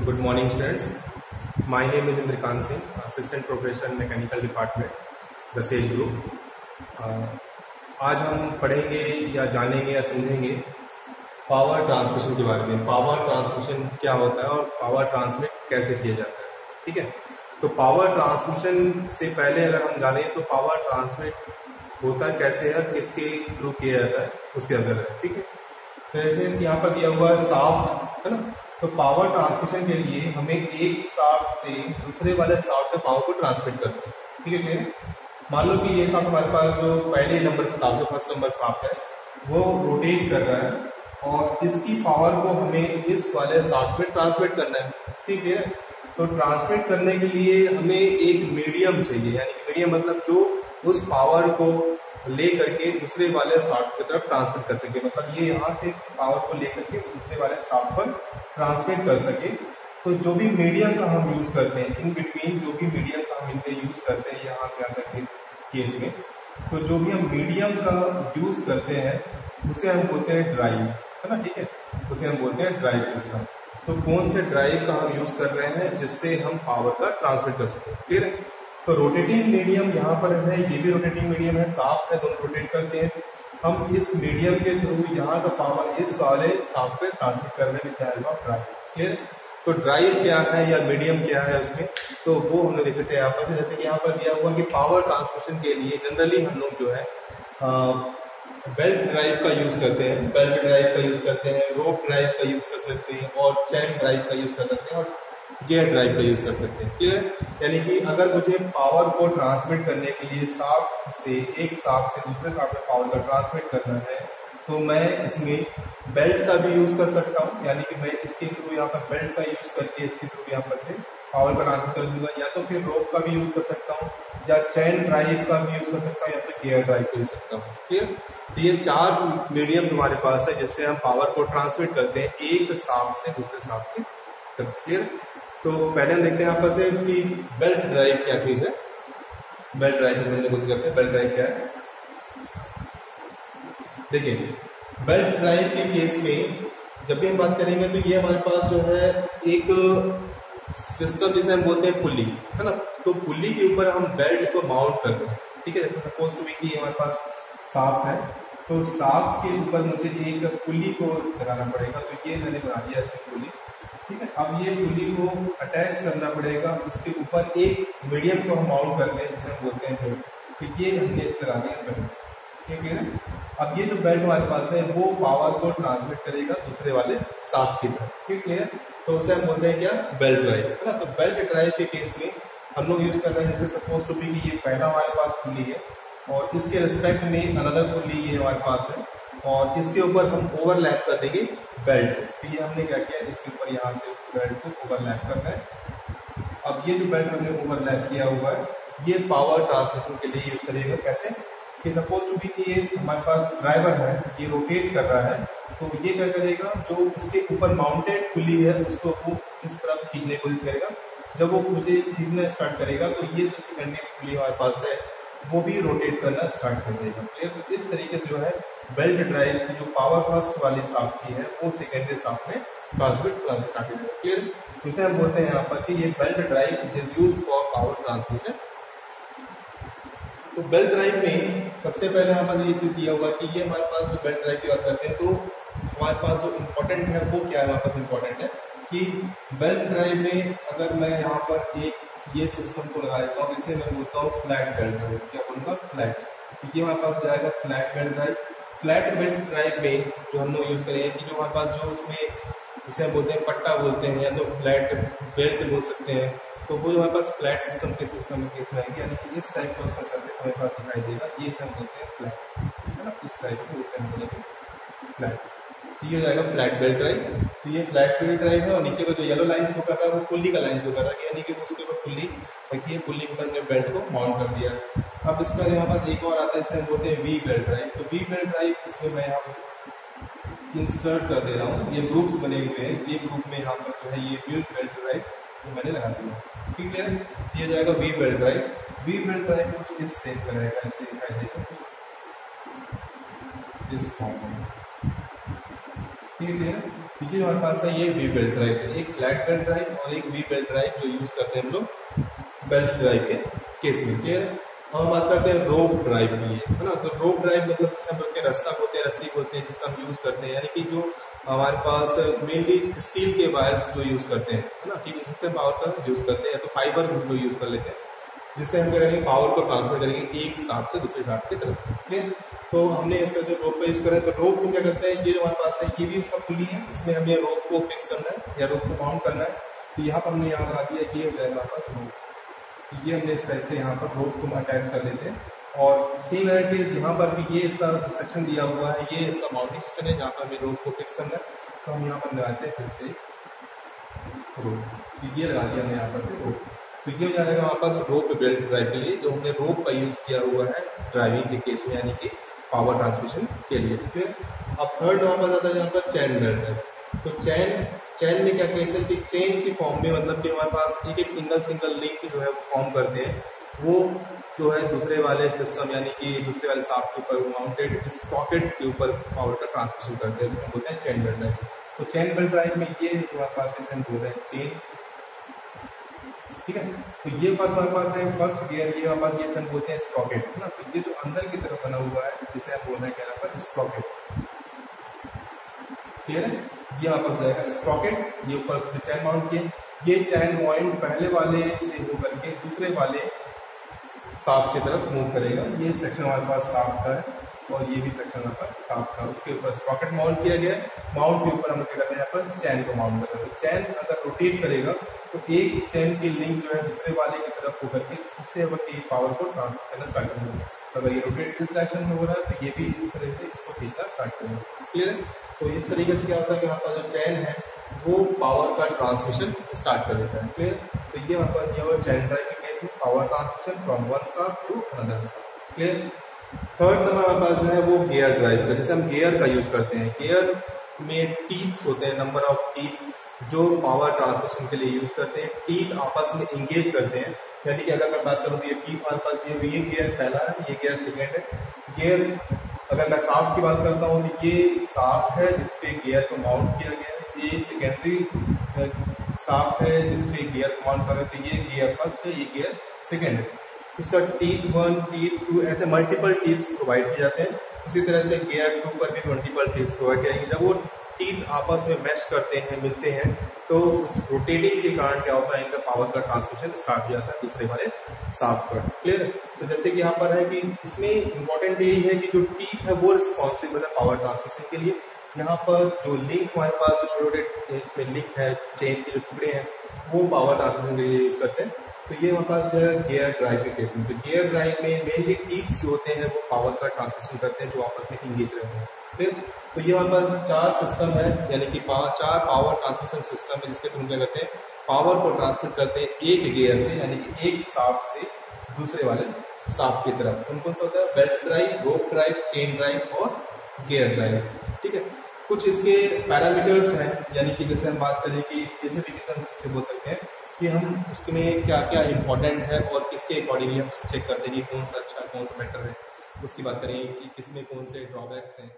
Good morning, students. My name is Indrikant Singh, Assistant Professor Mechanical Department, The Sage Group. आज हम पढ़ेंगे या जानेंगे या समझेंगे पावर ट्रांसमिशन के बारे में। पावर ट्रांसमिशन क्या होता है और पावर ट्रांसमिट कैसे किया जाता है। ठीक है, तो पावर ट्रांसमिशन से पहले अगर हम जाने तो पावर ट्रांसमिट होता कैसे है, किसके थ्रू किया जाता है, उसके अंदर है। ठीक है, तो जैसे यहाँ पर दिया हुआ है शाफ्ट, है ना। तो पावर ट्रांसमिशन के लिए हमें एक शाफ्ट से दूसरे वाले शाफ्ट में पावर को ट्रांसमिट करते हैं। ठीक है, क्लियर। मान लो कि ये शाफ्ट हमारे पास जो पहले नंबर शाफ्ट, जो फर्स्ट नंबर शाफ्ट है, वो रोटेट कर रहा है और इसकी पावर को हमें इस वाले शाफ्ट में ट्रांसमिट करना है। ठीक है, तो ट्रांसमिट करने के लिए हमें एक मीडियम चाहिए, यानी कि मीडियम मतलब जो उस पावर को ले करके दूसरे वाले शाफ्ट की तरफ ट्रांसमिट कर सके। मतलब ये यहाँ से पावर को लेकर के दूसरे वाले शाफ्ट पर ट्रांसमिट कर सके। तो जो भी मीडियम का हम यूज करते हैं, इन बिटवीन जो भी मीडियम का हम इनके यूज करते हैं यहाँ से आकर के केस में, तो जो भी हम मीडियम का यूज करते हैं उसे हम बोलते हैं ड्राइव, है ना। ठीक है, उसे हम बोलते हैं ड्राइव सिस्टम। तो कौन से ड्राइव का हम यूज कर रहे हैं जिससे हम पावर का ट्रांसमिट कर सके। क्लियर है। तो रोटेटिंग मीडियम यहाँ पर है, ये भी रोटेटिंग मीडियम है, शाफ्ट है, दोनों रोटेट करते हैं। हम इस मीडियम के थ्रू यहाँ का पावर इस वाले शाफ्ट पे ट्रांसमिट करने में क्या है ड्राइव। क्लियर। तो ड्राइव क्या है या मीडियम क्या है उसमें, तो वो हमने देख लेते हैं यहाँ पर। जैसे कि यहाँ पर दिया हुआ कि पावर ट्रांसमिशन के लिए जनरली हम लोग जो है बेल्ट ड्राइव का यूज करते हैं, बेल्ट ड्राइव का यूज करते हैं, रोप ड्राइव का यूज कर सकते हैं और चैन ड्राइव का यूज कर सकते हैं और गियर ड्राइव का यूज कर सकते हैं। क्लियर। यानी कि अगर मुझे पावर को ट्रांसमिट करने के लिए शाफ्ट से एक शाफ्ट से दूसरे शाफ्ट में पावर का ट्रांसमिट करना है, तो मैं इसमें बेल्ट का भी यूज कर सकता हूँ, यानी कि मैं इसके थ्रू यहाँ पर बेल्ट का यूज करके इसके थ्रू यहाँ पर से पावर का ट्रांसमिट कर दूंगा, या तो फिर रोप का भी यूज कर सकता हूँ, या चैन ड्राइव का भी यूज कर सकता हूँ, या फिर गियर ड्राइव का यूज सकता हूँ। क्लियर। तो ये चार मीडियम हमारे पास है जिससे हम पावर को ट्रांसमिट करते हैं एक शाफ्ट से दूसरे शाफ्ट की तरफ। क्लियर। तो पहले हम देखते हैं यहाँ पर से कि बेल्ट ड्राइव क्या चीज है। बेल्ट ड्राइव समझने की कोशिश करते हैं, बेल्ट ड्राइव क्या है। देखिए, बेल्ट ड्राइव के केस में जब भी हम बात करेंगे तो ये हमारे पास जो है एक सिस्टम जिसे हम बोलते हैं पुली, है ना। तो पुली के ऊपर हम बेल्ट को माउंट करते हैं। ठीक है, जैसे सपोज टू बी कि हमारे पास शाफ्ट है, तो शाफ्ट के ऊपर मुझे एक पुली को लगाना पड़ेगा। तो ये मैंने बना दिया इसकी पुली। ठीक है, अब ये पुली को अटैच करना पड़ेगा, इसके ऊपर एक मीडियम को हम माउंट करते हैं जिसे हम बोलते हैं बेल्ट। तो ये हमने इस लगा दिया बेल्ट। ठीक है, अब ये जो बेल्ट हमारे पास है वो पावर को ट्रांसमिट करेगा दूसरे वाले शाफ्ट की तरफ। ठीक है, तो उसे हम बोलते हैं क्या, बेल्ट ड्राइव, है ना। तो बेल्ट ड्राइव के केस में हम लोग यूज कर रहे हैं, जैसे सपोज टू बी कि ये पहला हमारे पास पुली है और इसके रिस्पेक्ट में अनदर पुली ये हमारे पास है और इसके ऊपर हम ओवरलैप कर देंगे बेल्ट। तो ये हमने क्या किया, इसके ऊपर यहाँ से बेल्ट को ओवरलैप करना है। अब ये जो बेल्ट हमने ओवरलैप किया हुआ है ये पावर ट्रांसमिशन के लिए यूज करेगा। कैसे कि सपोज टू बी कि ये हमारे पास ड्राइवर है, ये रोटेट कर रहा है, तो ये क्या करेगा, जो इसके ऊपर माउंटेड पुली है उसको वो इस तरफ खींचने की कोशिश करेगा। जब वो मुझे खींचना स्टार्ट करेगा तो ये जो सेकेंडरी पुली हमारे पास है वो भी रोटेट करना स्टार्ट कर देगा। तो इस तरीके से जो है बेल्ट ड्राइव की जो पावर फर्स्ट वाली शाफ्ट की है वो सेकेंडरी शाफ्ट में ट्रांसमिट करना स्टार्ट कर देगा। क्लियर। इसे हम बोलते हैं यहाँ पर कि ये belt drive is used for power transmission. तो बेल्ट ड्राइव में सबसे पहले यहाँ पर ये चीज दिया हुआ कि ये हमारे पास जो बेल्ट ड्राइव की बात करते हैं तो हमारे पास जो इम्पोर्टेंट है वो क्या है, हमारे पास इम्पोर्टेंट है कि बेल्ट ड्राइव में अगर मैं यहाँ पर एक ये सिस्टम को लगा देता हूँ, इसे मैं बोलता हूँ फ्लैट बेल्ट ड्राइव। क्या बोलूँगा, फ्लैट। ये हमारे पास जाएगा flat belt drive. Flat belt drive में जो हम लोग यूज करेंगे कि जो हमारे पास जो उसमें जिसे हम बोलते हैं पट्टा बोलते हैं या तो फ्लैट बेल्ट बोल सकते हैं, तो वो जो हमारे पास फ्लैट सिस्टम के सिस्टम केस में आएंगे, यानी कि इस टाइप का उसका सर्विस हमारे पास दिखाई देगा। ये से हम बोलते हैं फ्लैट, है ना। इस टाइप के उसे हम बोलेंगे फ्लैट। ये हो जाएगा फ्लैट बेल्ट ड्राइव। तो ये फ्लैट बेल्ट ड्राइव है और नीचे का जो येलो लाइन शो कर रहा है वो पुल्ली का लाइन शो कर रहा है, यानी कि उसके ऊपर पुल्ली रखी है, पुल्ली के ऊपर हमने बेल्ट को माउंट कर दिया। अब इसका यहाँ पास एक और आता है, इसे हम बोलते हैं वी बेल्ट ड्राइव। तो वी बेल्ट ड्राइव इसमें मैं यहाँ पर इंसर्ट कर दे रहा हूँ, ये ग्रुप्स बने हुए हैं, ये ग्रुप में यहाँ पर जो है ये वी बेल्ट ड्राइव तो मैंने लगा दिया। ठीक है, ये जाएगा we belt drive. We belt drive कुछ इस शेप का रहेगा, ऐसे दिखाई देगा कुछ इस फॉर्म में। ठीक है, देखिए हमारे पास है ये वी बेल्ट ड्राइव है, एक फ्लैट बेल्ट ड्राइव और एक वी बेल्ट ड्राइव जो यूज करते हैं हम लोग बेल्ट ड्राइव के केस में। क्लियर है। हम बात करते हैं रोप ड्राइव के लिए, है ना। तो रोप ड्राइव मतलब जिसे हम बोलते हैं रस्सा बोलते हैं, रस्सी बोलते हैं, जिसका हम यूज करते हैं, यानी कि जो हमारे पास मेनली स्टील के वायर्स जो यूज करते हैं, है ना, ठीक है, जिससे पावर का यूज करते हैं, या तो फाइबर को यूज कर लेते हैं, जिससे हम क्या करेंगे पावर को ट्रांसफर करेंगे एक शाफ्ट से दूसरे शाफ्ट की तरफ। क्लियर। तो हमने इसका जो रोप का यूज करा है, तो रोप को क्या करते हैं, ये जो हमारे पास है ये भी उसका पुली है, इसमें हमें रोप को फिक्स करना है या रोप को माउंट करना है। तो यहाँ पर हमने यहाँ लगा दिया, ये हो जाएगा हमारे पास रोप। ये हमने इस टाइप से यहाँ पर रोप को अटैच कर देते हैं। और सेम एज यहाँ पर भी ये इसका जो सेक्शन दिया हुआ है, ये इसका माउंटिंग सेक्शन है जहाँ पर हमें रोप को फिक्स करना है। तो हम यहाँ पर लगाते हैं फिर से रोप, ये लगा दिया हमने यहाँ पर से रोप। तो ये हो जाएगा हमारे पास रोप बेल्ट ड्राइव के लिए, जो हमने रोप का यूज किया हुआ है ड्राइविंग के केस में, यानी कि पावर ट्रांसमिशन के लिए। ठीक है। अब थर्ड हमारे पास आता है यहाँ पर चैन बेल्ट है। तो चैन में क्या केस है कि चेन के फॉर्म में, मतलब कि हमारे पास एक सिंगल लिंक जो है वो फॉर्म करते हैं, वो जो है दूसरे वाले सिस्टम यानी कि दूसरे वाले शाफ्ट के ऊपर माउंटेड स्प्रॉकेट के ऊपर पावर का ट्रांसमिशन करते हैं, जिसे बोलते हैं चैन बेल्ट ड्राइव। तो चैन बेल्ट ड्राइव में ये जो हमारे पास इसे हम बोल रहे हैं चेन। ठीक है। तो ये फर्स्ट हमारे पास है फर्स्ट गियर, ये हमारे पास ये हम बोलते हैं स्प्रॉकेट, है ना। तो ये जो अंदर की तरफ बना हुआ है जिसे हम बोल रहे हैं क्या यहाँ पर स्प्रॉकेट। क्लियर है। ये हमारे पास जाएगा स्प्रॉकेट, ये ऊपर चैन माउंट किए, ये चैन पॉइंट पहले वाले से होकर के दूसरे वाले शाफ्ट की तरफ मूव करेगा। ये सेक्शन हमारे पास शाफ्ट का है और ये भी सेक्शन हमारे पास शाफ्ट का, उसके ऊपर स्प्रॉकेट माउंट किया गया है। माउंट के ऊपर हम क्या करते हैं, यहाँ पर चैन को माउंट करते हैं। तो चैन अगर रोटेट करेगा तो एक चैन की लिंक जो है दूसरे वाले की तरफ होकर के उससे होकर के पावर को ट्रांसफर करना स्टार्ट करेंगे। तो अगर ये रोटेट इस डायरेक्शन में हो रहा है तो ये भी इस तरह से इसको खींचना स्टार्ट करेंगे। क्लियर है। तो इस तरीके से क्या होता है कि हमारे पास जो चैन है वो पावर का ट्रांसमिशन स्टार्ट कर देता है। क्लियर। तो ये हमारे पास ये चैन ड्राइव के केस में power transmission from one shaft to another shaft. Clear. Third number हमारे पास जो है वो गियर ड्राइव का, जैसे हम गियर का यूज करते हैं। गियर में टीथ्स होते हैं, नंबर ऑफ टीथ जो पावर ट्रांसमिशन के लिए यूज करते हैं। टीथ आपस में इंगेज करते हैं, यानी कि अगर मैं बात करूँ तो ये टीथ हमारे पास ये गियर पहला है, ये गियर सेकेंड है। गियर अगर मैं शाफ्ट की बात करता हूँ तो ये शाफ्ट है जिसपे गियर को माउंट किया गया है, ये सेकेंडरी शाफ्ट है जिसपे गियर को माउंट कर रहे हैं। तो ये गियर फर्स्ट है, ये गियर सेकेंड है। इसका टीथ 1 टीथ 2 ऐसे मल्टीपल टीथ्स प्रोवाइड किए जाते हैं। उसी तरह से गियर 2 पर भी मल्टीपल टीथ्स प्रोवाइड किए जाएंगे। जब वो टीथ आपस में मैश करते हैं, मिलते हैं, तो रोटेटिंग के कारण क्या होता है, इनका पावर का ट्रांसमिशन स्टार्ट हो जाता है दूसरे वाले शाफ्ट पर। क्लियर। तो जैसे कि यहाँ पर है कि इसमें इंपॉर्टेंट यही है कि जो टीथ है वो रिस्पॉन्सिबल है पावर ट्रांसमिशन के लिए। यहाँ पर जो लिंक हमारे पास जो छोटे छोटे इसमें लिंक है, चेन के जो टुकड़े हैं, वो पावर ट्रांसमिशन के लिए यूज करते हैं। तो ये हमारे पास जो है गियर ड्राइव के केस में। तो गियर ड्राइव में मेनली टीथ्स जो होते हैं वो पावर का ट्रांसमिशन करते हैं, जो आपस में इंगेज रहते हैं। फिर तो ये हमारे पास 4 सिस्टम है, यानी कि 4 पावर ट्रांसमिशन सिस्टम है, जिसके थ्रू क्या करते हैं, पावर को ट्रांसमिट करते हैं एक गियर से, यानी कि एक शाफ्ट से दूसरे वाले शाफ्ट की तरफ। कौन कौन सा होता है, बेल्ट ड्राइव, रोप ड्राइव, चेन ड्राइव और गियर ड्राइव। ठीक है। कुछ इसके पैरामीटर्स हैं, यानी कि जैसे हम बात करें कि स्पेसिफिकेशन से बोल सकते हैं कि हम उसमें क्या क्या इंपॉर्टेंट है और किसके अकॉर्डिंगली हम चेक करते हैं कि कौन सा अच्छा कौन सा बेटर है। उसकी बात करें कि किसमें कौन से ड्रॉबैक्स हैं।